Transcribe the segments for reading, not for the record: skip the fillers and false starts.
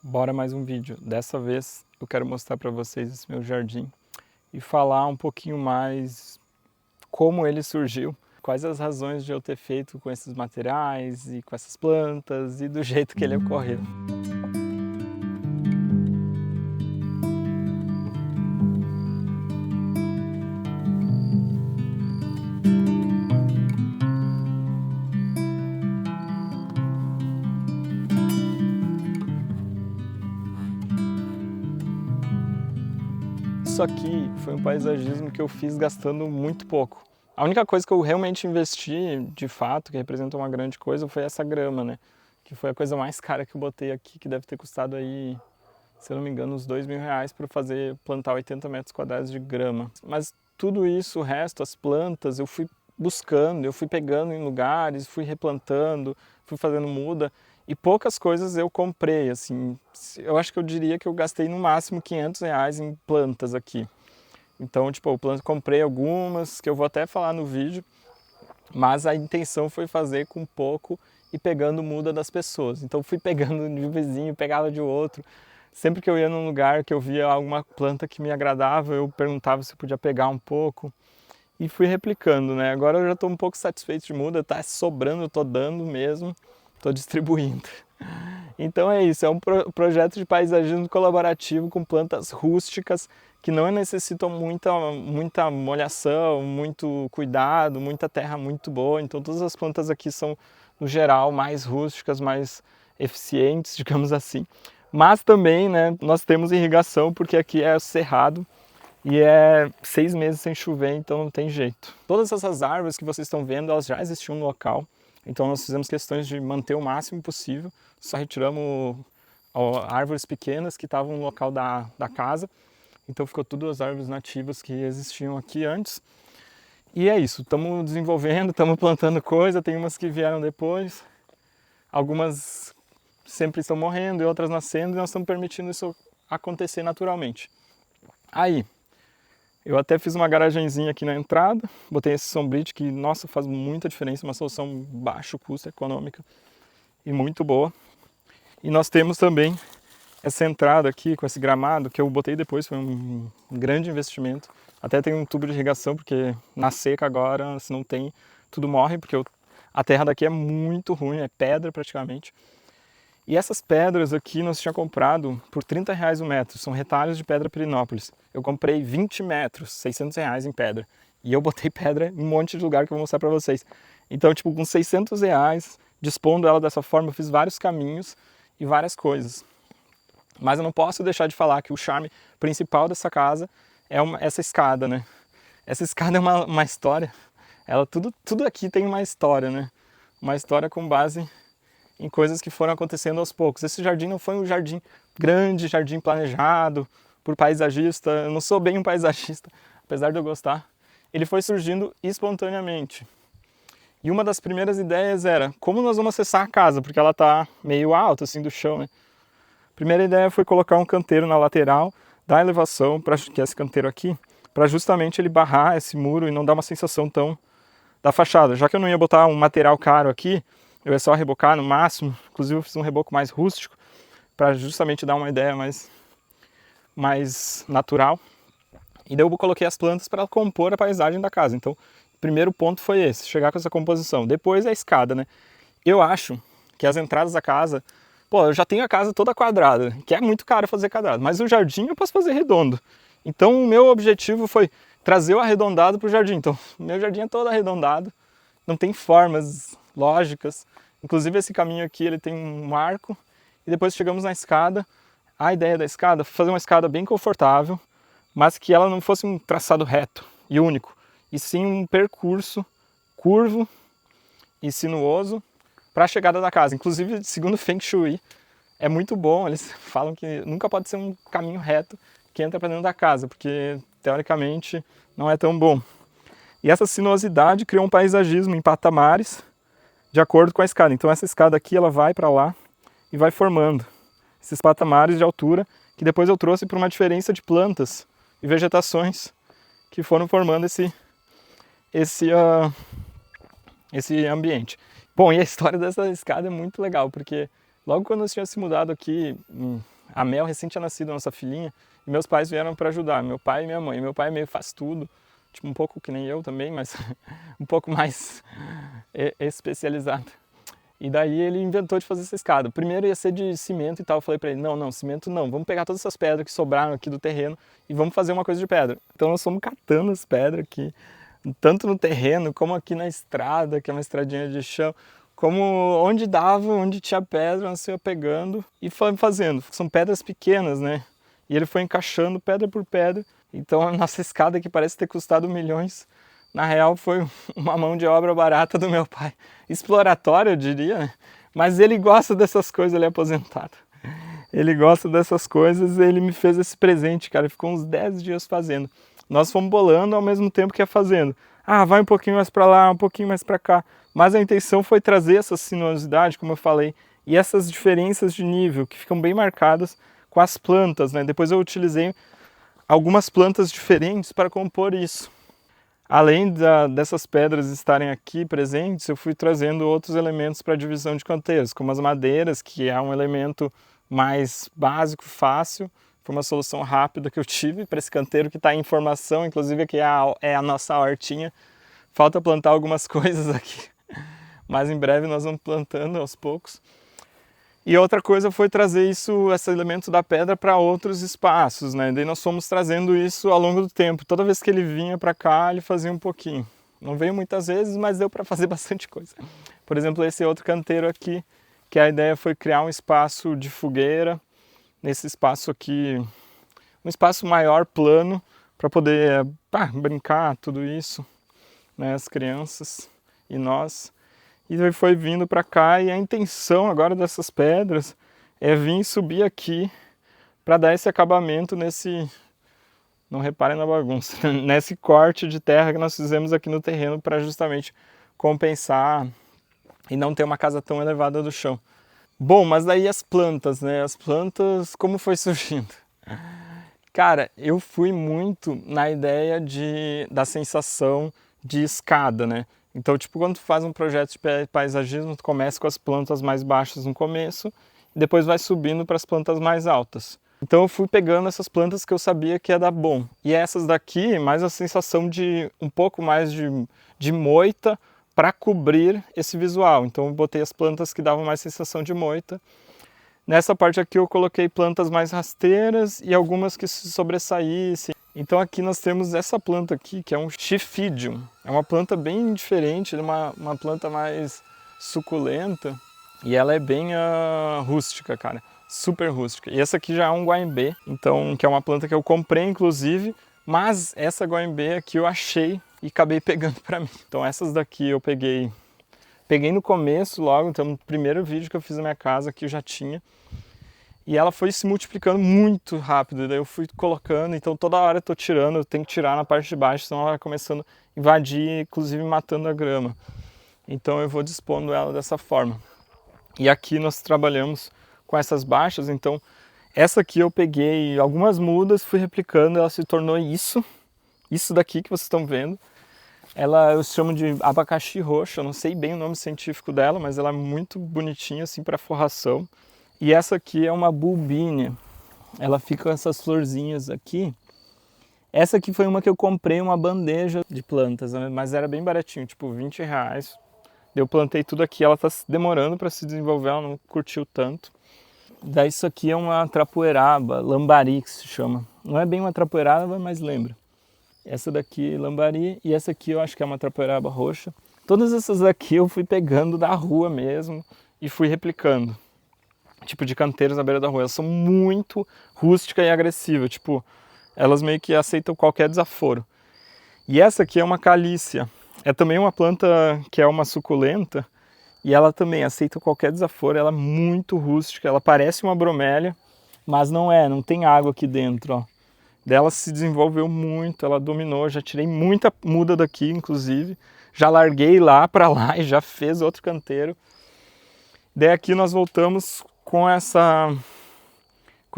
Bora mais um vídeo. Dessa vez eu quero mostrar para vocês esse meu jardim e falar um pouquinho mais como ele surgiu, quais as razões de eu ter feito com esses materiais e com essas plantas e do jeito que ele ocorreu. Isso aqui foi um paisagismo que eu fiz gastando muito pouco. A única coisa que eu realmente investi, de fato, que representa uma grande coisa, foi essa grama, né? Que foi a coisa mais cara que eu botei aqui, que deve ter custado aí, se eu não me engano, uns R$ 2.000 para plantar 80 metros quadrados de grama. Mas tudo isso, o resto, as plantas, eu fui buscando, eu fui pegando em lugares, fui replantando, fui fazendo muda. E poucas coisas eu comprei, assim, eu acho que eu diria que eu gastei no máximo R$ 500 em plantas aqui. Então, tipo, eu comprei algumas, que eu vou até falar no vídeo, mas a intenção foi fazer com pouco e pegando muda das pessoas. Então fui pegando de um vizinho, pegava de outro. Sempre que eu ia num lugar que eu via alguma planta que me agradava, eu perguntava se eu podia pegar um pouco e fui replicando, né? Agora eu já estou um pouco satisfeito de muda, tá sobrando, eu tô dando mesmo, tô distribuindo. Então é isso, é um projeto de paisagismo colaborativo com plantas rústicas que não necessitam muita molhação, muito cuidado, muita terra muito boa. Então todas as plantas aqui são, no geral, mais rústicas, mais eficientes, digamos assim. Mas também, né, nós temos irrigação porque aqui é cerrado e é 6 meses sem chover, então não tem jeito. Todas essas árvores que vocês estão vendo, elas já existiam no local. Então nós fizemos questões de manter o máximo possível. Só retiramos árvores pequenas que estavam no local da casa. Então ficou tudo as árvores nativas que existiam aqui antes. E é isso, estamos desenvolvendo, estamos plantando coisa, tem umas que vieram depois. Algumas sempre estão morrendo e outras nascendo e nós estamos permitindo isso acontecer naturalmente. Aí, eu até fiz uma garagenzinha aqui na entrada, botei esse sombrite que, nossa, faz muita diferença, uma solução baixo custo, econômica e muito boa. E nós temos também essa entrada aqui com esse gramado que eu botei depois, foi um grande investimento. Até tem um tubo de irrigação, porque na seca agora, se não tem, tudo morre, porque a terra daqui é muito ruim, é pedra praticamente. E essas pedras aqui nós tínhamos comprado por R$ 30 o metro, são retalhos de pedra Pirinópolis. Eu comprei 20 metros, R$ 600 em pedra. E eu botei pedra em um monte de lugar que eu vou mostrar pra vocês. Então, tipo, com R$ 600, dispondo ela dessa forma, eu fiz vários caminhos e várias coisas. Mas eu não posso deixar de falar que o charme principal dessa casa é essa escada, né? Essa escada é uma história. Tudo aqui tem uma história, né? Uma história com base em coisas que foram acontecendo aos poucos. Esse jardim não foi um jardim grande, jardim planejado por paisagista. Eu não sou bem um paisagista, apesar de eu gostar. Ele foi surgindo espontaneamente. E uma das primeiras ideias era como nós vamos acessar a casa, porque ela está meio alta assim do chão, né? A primeira ideia foi colocar um canteiro na lateral da elevação, que é esse canteiro aqui, para justamente ele barrar esse muro e não dar uma sensação tão da fachada. Já que eu não ia botar um material caro aqui, eu ia só rebocar no máximo, inclusive eu fiz um reboco mais rústico, para justamente dar uma ideia mais natural. E daí eu coloquei as plantas para compor a paisagem da casa. Então, o primeiro ponto foi esse, chegar com essa composição. Depois a escada, né? Eu acho que as entradas da casa, pô, eu já tenho a casa toda quadrada, que é muito caro fazer quadrado, mas o jardim eu posso fazer redondo. Então, o meu objetivo foi trazer o arredondado para o jardim. Então, meu jardim é todo arredondado, não tem formas lógicas. Inclusive esse caminho aqui ele tem um arco e depois chegamos na escada. A ideia da escada foi fazer uma escada bem confortável, mas que ela não fosse um traçado reto e único, e sim um percurso curvo e sinuoso para a chegada da casa. Inclusive, segundo Feng Shui, é muito bom, eles falam que nunca pode ser um caminho reto que entra para dentro da casa, porque teoricamente não é tão bom. E essa sinuosidade criou um paisagismo em patamares de acordo com a escada. Então essa escada aqui ela vai para lá e vai formando esses patamares de altura que depois eu trouxe para uma diferença de plantas e vegetações que foram formando esse ambiente. Bom, e a história dessa escada é muito legal, porque logo quando nós tínhamos se mudado aqui, A Mel recém tinha nascido, a nossa filhinha, e meus pais vieram para ajudar, meu pai e minha mãe. Meu pai meio faz tudo, tipo um pouco que nem eu também, mas um pouco mais especializado. E daí ele inventou de fazer essa escada. Primeiro ia ser de cimento e tal, eu falei para ele, não, cimento não, vamos pegar todas essas pedras que sobraram aqui do terreno e vamos fazer uma coisa de pedra. Então nós fomos catando as pedras aqui, tanto no terreno como aqui na estrada, que é uma estradinha de chão, como onde dava, onde tinha pedra, nós ia pegando e foi fazendo. São pedras pequenas, né? E ele foi encaixando pedra por pedra. Então a nossa escada, que parece ter custado milhões, na real foi uma mão de obra barata do meu pai. Exploratória, eu diria, né? Mas ele gosta dessas coisas, ele é aposentado. Ele gosta dessas coisas e ele me fez esse presente, cara. Ele ficou uns 10 dias fazendo. Nós fomos bolando ao mesmo tempo que ia fazendo. Ah, vai um pouquinho mais para lá, um pouquinho mais para cá. Mas a intenção foi trazer essa sinuosidade, como eu falei, e essas diferenças de nível que ficam bem marcadas com as plantas, né? Depois eu utilizei algumas plantas diferentes para compor isso. Além dessas pedras estarem aqui presentes, eu fui trazendo outros elementos para a divisão de canteiros, como as madeiras, que é um elemento mais básico, fácil. Foi uma solução rápida que eu tive para esse canteiro que está em formação, inclusive aqui é a nossa hortinha. Falta plantar algumas coisas aqui, mas em breve nós vamos plantando aos poucos. E outra coisa foi trazer esse elemento da pedra para outros espaços, né? Daí nós fomos trazendo isso ao longo do tempo. Toda vez que ele vinha para cá, ele fazia um pouquinho. Não veio muitas vezes, mas deu para fazer bastante coisa. Por exemplo, esse outro canteiro aqui, que a ideia foi criar um espaço de fogueira, nesse espaço aqui, um espaço maior, plano, para poder brincar, tudo isso, né? As crianças e nós. E foi vindo para cá e a intenção agora dessas pedras é vir subir aqui para dar esse acabamento nesse, não reparem na bagunça, nesse corte de terra que nós fizemos aqui no terreno para justamente compensar e não ter uma casa tão elevada do chão. Bom, mas daí as plantas, né? As plantas, como foi surgindo? Cara, eu fui muito na ideia da sensação de escada, né? Então, tipo, quando tu faz um projeto de paisagismo, tu começa com as plantas mais baixas no começo e depois vai subindo para as plantas mais altas. Então eu fui pegando essas plantas que eu sabia que ia dar bom. E essas daqui, mais a sensação de um pouco mais de moita para cobrir esse visual. Então eu botei as plantas que davam mais sensação de moita. Nessa parte aqui eu coloquei plantas mais rasteiras e algumas que se sobressaíssem. Então aqui nós temos essa planta aqui, que é um Stiphidium. É uma planta bem diferente, uma planta mais suculenta. E ela é bem rústica, cara. Super rústica. E essa aqui já é um Guaimbê, então, que é uma planta que eu comprei, inclusive. Mas essa Guaimbê aqui eu achei e acabei pegando pra mim. Então essas daqui eu peguei no começo logo, então no primeiro vídeo que eu fiz na minha casa aqui eu já tinha. E ela foi se multiplicando muito rápido, daí eu fui colocando, então toda hora eu tô tirando, eu tenho que tirar na parte de baixo, senão ela vai começando a invadir, inclusive matando a grama. Então eu vou dispondo ela dessa forma. E aqui nós trabalhamos com essas baixas, então essa aqui eu peguei algumas mudas, fui replicando, ela se tornou isso daqui que vocês estão vendo. Ela eu chamo de abacaxi roxo, eu não sei bem o nome científico dela, mas ela é muito bonitinha assim para forração. E essa aqui é uma bulbínia, ela fica com essas florzinhas aqui. Essa aqui foi uma que eu comprei, uma bandeja de plantas, mas era bem baratinho, tipo R$20. Eu plantei tudo aqui, ela tá demorando para se desenvolver, ela não curtiu tanto. Daí isso aqui é uma trapoeraba, lambari que se chama. Não é bem uma trapoeraba, mas lembra. Essa daqui lambari e essa aqui eu acho que é uma trapoeraba roxa. Todas essas daqui eu fui pegando da rua mesmo e fui replicando. Tipo de canteiros na beira da rua. Elas são muito rústicas e agressivas, tipo, elas meio que aceitam qualquer desaforo. E essa aqui é uma calícia. É também uma planta que é uma suculenta e ela também aceita qualquer desaforo, ela é muito rústica, ela parece uma bromélia, mas não tem água aqui dentro, ó. Dela se desenvolveu muito, ela dominou, já tirei muita muda daqui, inclusive. Já larguei lá para lá e já fez outro canteiro. Daí aqui nós voltamos com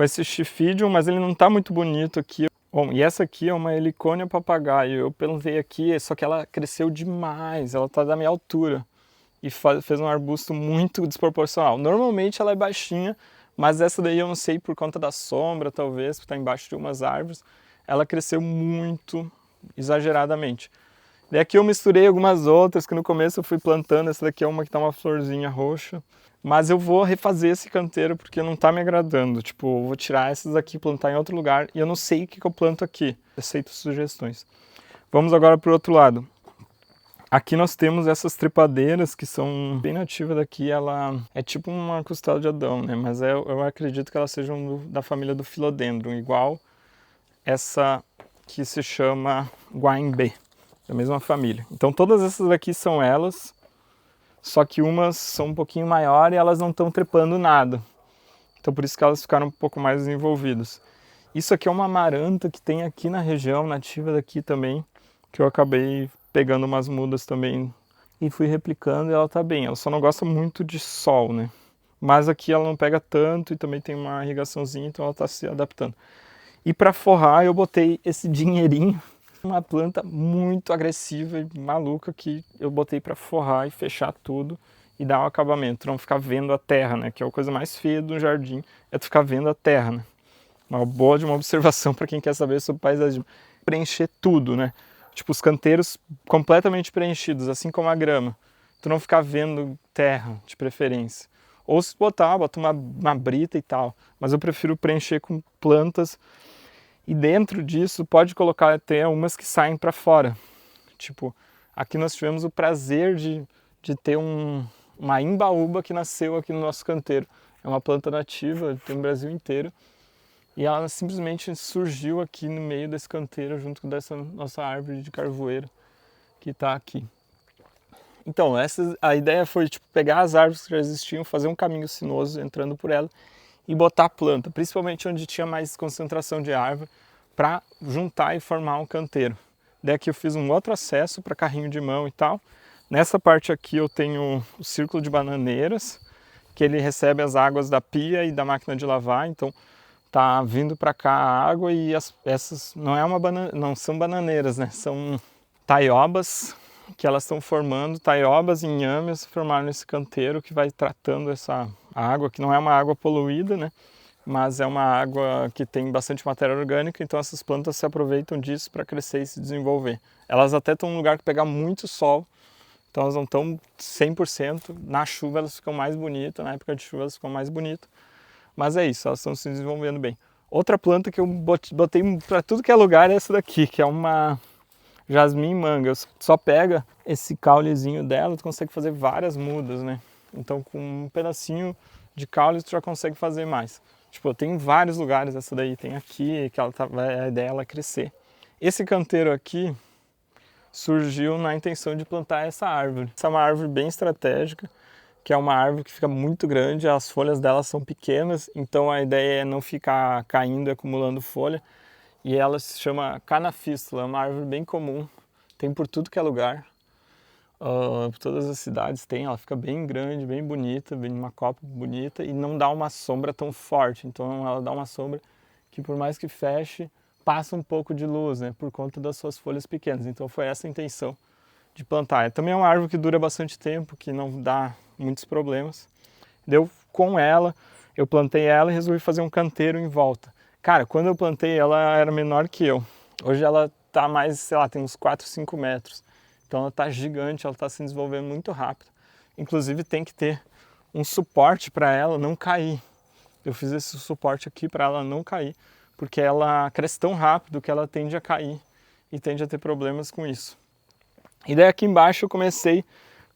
esse Stiphidium, mas ele não está muito bonito aqui. Bom, e essa aqui é uma Heliconia papagaio. Eu plantei aqui, só que ela cresceu demais, ela está da minha altura. E fez um arbusto muito desproporcional. Normalmente ela é baixinha, Mas essa daí eu não sei, por conta da sombra, talvez, por estar embaixo de umas árvores, ela cresceu muito exageradamente. Daí aqui eu misturei algumas outras, que no começo eu fui plantando. Essa daqui é uma que tá uma florzinha roxa. Mas eu vou refazer esse canteiro porque não tá me agradando. Tipo, eu vou tirar essas daqui e plantar em outro lugar. E eu não sei o que eu planto aqui. Aceito sugestões. Vamos agora pro outro lado. Aqui nós temos essas trepadeiras que são bem nativas daqui. Ela é tipo uma costela de Adão, né? Mas eu acredito que elas sejam da família do Philodendron, igual essa que se chama Guaimbê, da mesma família. Então todas essas aqui são elas, só que umas são um pouquinho maior e elas não estão trepando nada. Então por isso que elas ficaram um pouco mais desenvolvidas. Isso aqui é uma amaranta que tem aqui na região, nativa daqui também, que eu acabei pegando umas mudas também e fui replicando, e ela tá bem. Ela só não gosta muito de sol, né? Mas aqui ela não pega tanto e também tem uma irrigaçãozinha, então ela tá se adaptando. E para forrar eu botei esse dinheirinho, uma planta muito agressiva e maluca que eu botei para forrar e fechar tudo e dar um acabamento, não ficar vendo a terra, né? Que é a coisa mais feia do jardim, é tu ficar vendo a terra, né? Uma boa de uma observação para quem quer saber sobre paisagismo. Preencher tudo, né? Tipo, os canteiros completamente preenchidos, assim como a grama. Tu não ficar vendo terra, de preferência. Ou se botar, bota uma brita e tal. Mas eu prefiro preencher com plantas. E dentro disso, pode colocar até umas que saem para fora. Tipo, aqui nós tivemos o prazer de ter uma imbaúba que nasceu aqui no nosso canteiro. É uma planta nativa, tem no Brasil inteiro. E ela simplesmente surgiu aqui no meio desse canteiro, junto com dessa nossa árvore de carvoeiro que está aqui. Então, a ideia foi tipo, pegar as árvores que já existiam, fazer um caminho sinuoso entrando por ela e botar planta, principalmente onde tinha mais concentração de árvore, para juntar e formar um canteiro. Daí aqui eu fiz um outro acesso para carrinho de mão e tal. Nessa parte aqui eu tenho o círculo de bananeiras, que ele recebe as águas da pia e da máquina de lavar, então tá vindo para cá a água e essas não são bananeiras, né? São taiobas que elas estão formando, taiobas e inhames formaram esse canteiro que vai tratando essa água, que não é uma água poluída, né? Mas é uma água que tem bastante matéria orgânica, então essas plantas se aproveitam disso para crescer e se desenvolver. Elas até estão num lugar que pega muito sol, então elas não estão 100%. Na chuva elas ficam mais bonitas, na época de chuva elas ficam mais bonitas. Mas é isso, elas estão se desenvolvendo bem. Outra planta que eu botei para tudo que é lugar é essa daqui, que é uma jasmim manga. Só pega esse caulezinho dela, tu consegue fazer várias mudas, né? Então com um pedacinho de caule tu já consegue fazer mais. Tipo, eu tenho vários lugares essa daí, tem aqui, que a ideia é ela crescer. Esse canteiro aqui surgiu na intenção de plantar essa árvore. Essa é uma árvore bem estratégica, que é uma árvore que fica muito grande, as folhas dela são pequenas, então a ideia é não ficar caindo e acumulando folha. E ela se chama canafístula, é uma árvore bem comum, tem por tudo que é lugar, por todas as cidades tem, ela fica bem grande, bem bonita, bem uma copa bonita e não dá uma sombra tão forte, então ela dá uma sombra que por mais que feche, passa um pouco de luz, né, por conta das suas folhas pequenas, então foi essa a intenção de plantar. Também é uma árvore que dura bastante tempo, que não dá muitos problemas. Com ela, eu plantei ela e resolvi fazer um canteiro em volta. Cara, quando eu plantei ela era menor que eu. Hoje ela tá mais, sei lá, tem uns 4, 5 metros. Então ela tá gigante, ela tá se desenvolvendo muito rápido. Inclusive tem que ter um suporte para ela não cair. Eu fiz esse suporte aqui para ela não cair, porque ela cresce tão rápido que ela tende a cair e tende a ter problemas com isso. E daí aqui embaixo eu comecei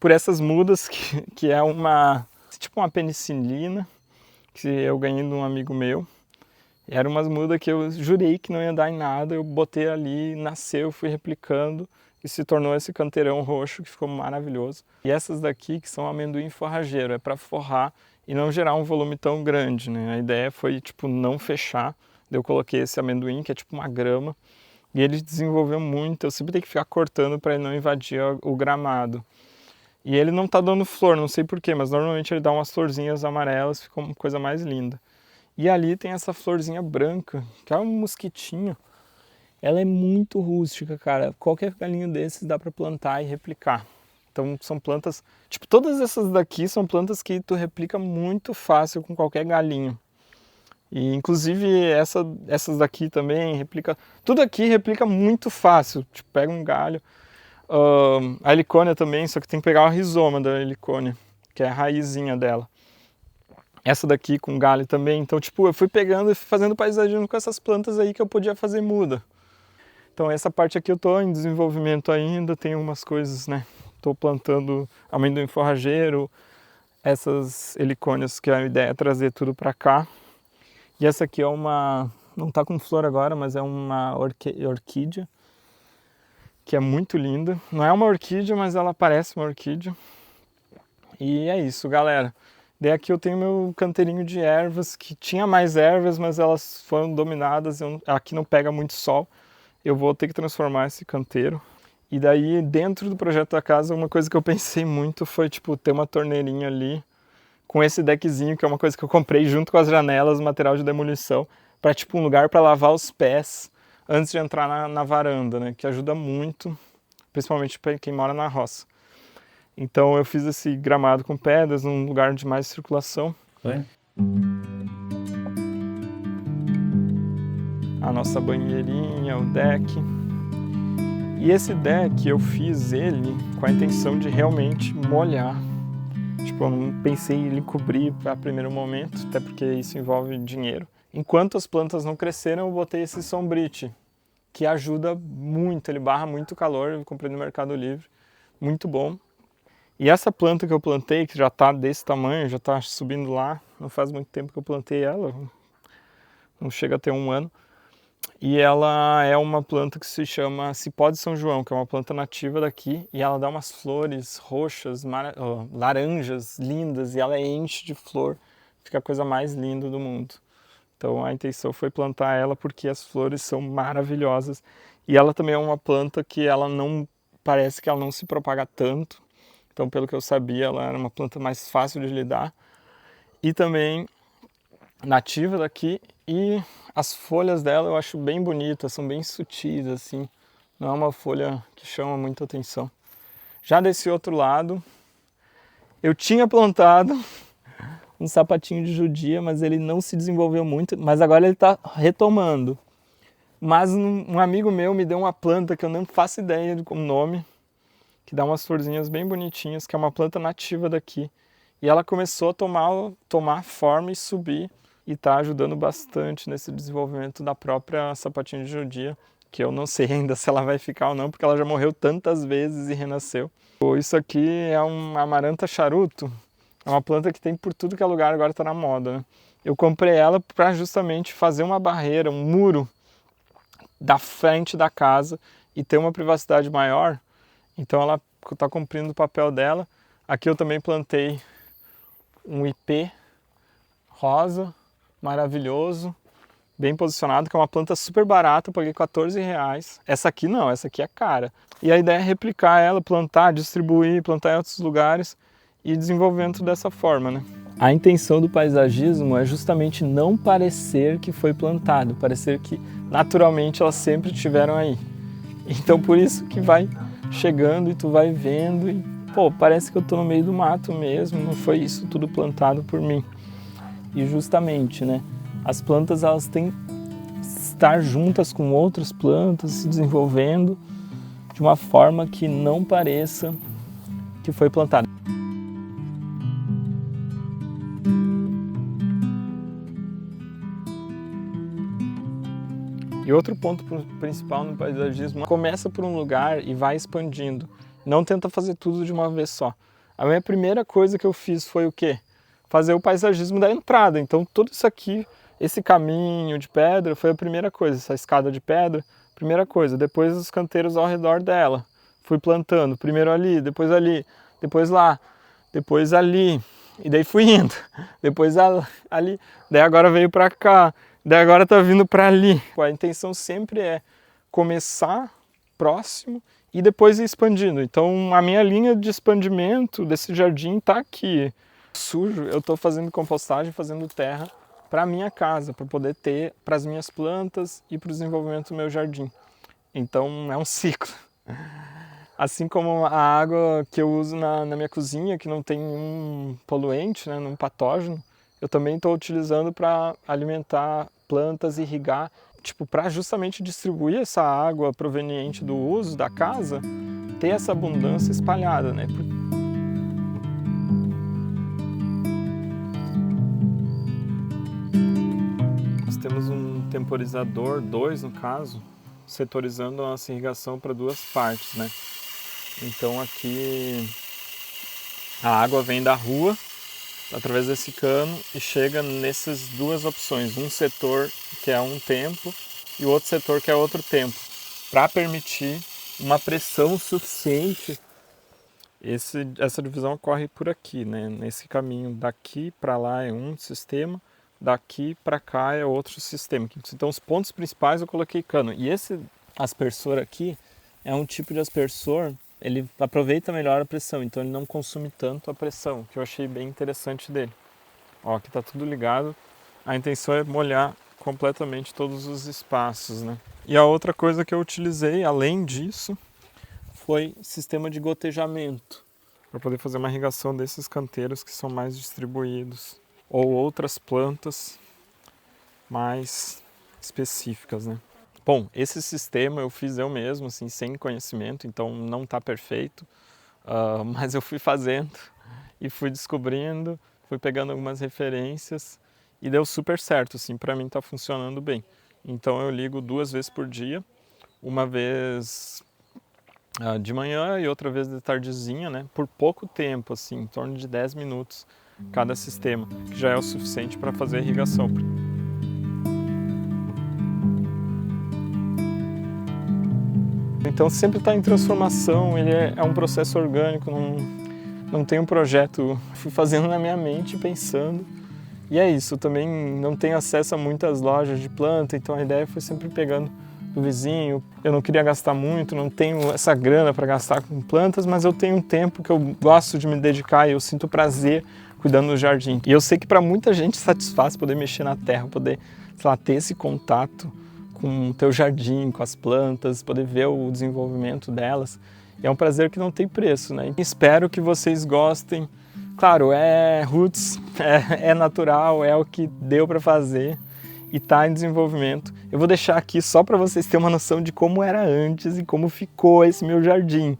por essas mudas, que é tipo uma penicilina, que eu ganhei de um amigo meu. E era umas mudas que eu jurei que não ia dar em nada, eu botei ali, nasceu, fui replicando e se tornou esse canteirão roxo que ficou maravilhoso. E essas daqui que são amendoim forrageiro, é para forrar e não gerar um volume tão grande, né? A ideia foi tipo não fechar. Eu coloquei esse amendoim que é tipo uma grama e ele desenvolveu muito. Eu sempre tenho que ficar cortando para ele não invadir o gramado. E ele não tá dando flor, não sei porquê, mas normalmente ele dá umas florzinhas amarelas, fica uma coisa mais linda. E ali tem essa florzinha branca, que é um mosquitinho. Ela é muito rústica, cara. Qualquer galinho desses dá para plantar e replicar. Então são plantas, tipo todas essas daqui são plantas que tu replica muito fácil com qualquer galinho. E inclusive essas daqui também replica, tudo aqui replica muito fácil, tipo, pega um galho. A helicônia também, só que tem que pegar o rizoma da helicônia, que é a raizinha dela. Essa daqui com galho também, então tipo, eu fui pegando e fazendo paisagismo com essas plantas aí que eu podia fazer muda. Então essa parte aqui eu tô em desenvolvimento ainda, tem umas coisas, né? Tô plantando amendoim forrageiro, essas helicônias que a ideia é trazer tudo para cá. E essa aqui é uma, não tá com flor agora, mas é uma orquídea, que é muito linda. Não é uma orquídea, mas ela parece uma orquídea. E é isso, galera. Daí aqui eu tenho meu canteirinho de ervas, que tinha mais ervas, mas elas foram dominadas, aqui não pega muito sol. Eu vou ter que transformar esse canteiro. E daí, dentro do projeto da casa, uma coisa que eu pensei muito foi, tipo, ter uma torneirinha ali, com esse deckzinho, que é uma coisa que eu comprei junto com as janelas, material de demolição, para tipo um lugar para lavar os pés antes de entrar na varanda, né? Que ajuda muito, principalmente para quem mora na roça. Então eu fiz esse gramado com pedras, num lugar de mais circulação. Foi? A nossa banheirinha, o deck. E esse deck eu fiz ele com a intenção de realmente molhar. Tipo, eu não pensei em ele cobrir a primeiro momento, até porque isso envolve dinheiro. Enquanto as plantas não cresceram, eu botei esse sombrite, que ajuda muito, ele barra muito calor, eu comprei no Mercado Livre, muito bom. E essa planta que eu plantei, que já tá desse tamanho, já tá subindo lá, não faz muito tempo que eu plantei ela, não chega a ter um ano. E ela é uma planta que se chama Cipó de São João, que é uma planta nativa daqui, e ela dá umas flores roxas, laranjas, lindas, e ela enche de flor, fica a coisa mais linda do mundo. Então a intenção foi plantar ela porque as flores são maravilhosas, e ela também é uma planta que ela não, parece que ela não se propaga tanto, então pelo que eu sabia ela era uma planta mais fácil de lidar, e também nativa daqui, e as folhas dela eu acho bem bonitas, são bem sutis assim, não é uma folha que chama muita atenção. Já desse outro lado, eu tinha plantado um sapatinho de judia, mas ele não se desenvolveu muito, mas agora ele está retomando. Mas um amigo meu me deu uma planta que eu não faço ideia do nome, que dá umas florzinhas bem bonitinhas, que é uma planta nativa daqui. E ela começou a tomar forma e subir, e está ajudando bastante nesse desenvolvimento da própria sapatinho de judia, que eu não sei ainda se ela vai ficar ou não, porque ela já morreu tantas vezes e renasceu. Isso aqui é um amaranta charuto, é uma planta que tem por tudo que é lugar, agora está na moda, né? Eu comprei ela para justamente fazer uma barreira, um muro da frente da casa e ter uma privacidade maior, então ela está cumprindo o papel dela. Aqui eu também plantei um ipê rosa, maravilhoso, bem posicionado, que é uma planta super barata, eu paguei R$14. Essa aqui não, essa aqui é cara. E a ideia é replicar ela, plantar, distribuir, plantar em outros lugares e desenvolvendo dessa forma, né? A intenção do paisagismo é justamente não parecer que foi plantado, parecer que naturalmente elas sempre estiveram aí. Então por isso que vai chegando e tu vai vendo e, pô, parece que eu tô no meio do mato mesmo, não foi isso tudo plantado por mim. E justamente, né, as plantas elas têm que estar juntas com outras plantas, se desenvolvendo de uma forma que não pareça que foi plantada. E outro ponto principal no paisagismo, começa por um lugar e vai expandindo. Não tenta fazer tudo de uma vez só. A minha primeira coisa que eu fiz foi o quê? Fazer o paisagismo da entrada. Então tudo isso aqui, esse caminho de pedra foi a primeira coisa, essa escada de pedra, primeira coisa. Depois os canteiros ao redor dela. Fui plantando, primeiro ali, depois lá, depois ali. E daí fui indo, depois ali, daí agora veio pra cá. Daí agora tá vindo para ali. A intenção sempre é começar próximo e depois ir expandindo. Então a minha linha de expandimento desse jardim tá aqui. Sujo, eu tô fazendo compostagem, fazendo terra para minha casa, para poder ter para as minhas plantas e para o desenvolvimento do meu jardim. Então é um ciclo. Assim como a água que eu uso na minha cozinha, que não tem nenhum poluente, né, nenhum patógeno, eu também estou utilizando para alimentar plantas, irrigar, tipo, para justamente distribuir essa água proveniente do uso da casa, ter essa abundância espalhada, né? Nós temos um temporizador, 2 no caso, setorizando a nossa irrigação para 2 partes, né? Então aqui a água vem da rua, através desse cano, e chega nessas 2 opções, um setor que é um tempo e o outro setor que é outro tempo, para permitir uma pressão suficiente. Essa divisão ocorre por aqui, né? Nesse caminho daqui para lá é um sistema, daqui para cá é outro sistema. Então os pontos principais eu coloquei cano. E esse aspersor aqui é um tipo de aspersor, ele aproveita melhor a pressão, então ele não consome tanto a pressão, que eu achei bem interessante dele. Ó, aqui tá tudo ligado. A intenção é molhar completamente todos os espaços, né? E a outra coisa que eu utilizei, além disso, foi sistema de gotejamento, para poder fazer uma irrigação desses canteiros que são mais distribuídos, ou outras plantas mais específicas, né? Bom, esse sistema eu fiz eu mesmo, assim, sem conhecimento, então não está perfeito, mas eu fui fazendo e fui descobrindo, fui pegando algumas referências e deu super certo, assim, para mim está funcionando bem. Então eu ligo 2 vezes por dia, uma vez de manhã e outra vez de tardezinha, né? Por pouco tempo, assim, em torno de 10 minutos cada sistema, que já é o suficiente para fazer a irrigação. Então sempre está em transformação, ele é um processo orgânico, não tem um projeto, fui fazendo na minha mente, pensando. E é isso, eu também não tenho acesso a muitas lojas de planta, então a ideia foi sempre pegando do vizinho. Eu não queria gastar muito, não tenho essa grana para gastar com plantas, mas eu tenho um tempo que eu gosto de me dedicar e eu sinto prazer cuidando do jardim. E eu sei que para muita gente satisfaz poder mexer na terra, poder, sei lá, ter esse contato com o teu jardim, com as plantas, poder ver o desenvolvimento delas. E é um prazer que não tem preço, né? E espero que vocês gostem. Claro, é roots, é natural, é o que deu para fazer e está em desenvolvimento. Eu vou deixar aqui só para vocês terem uma noção de como era antes e como ficou esse meu jardim.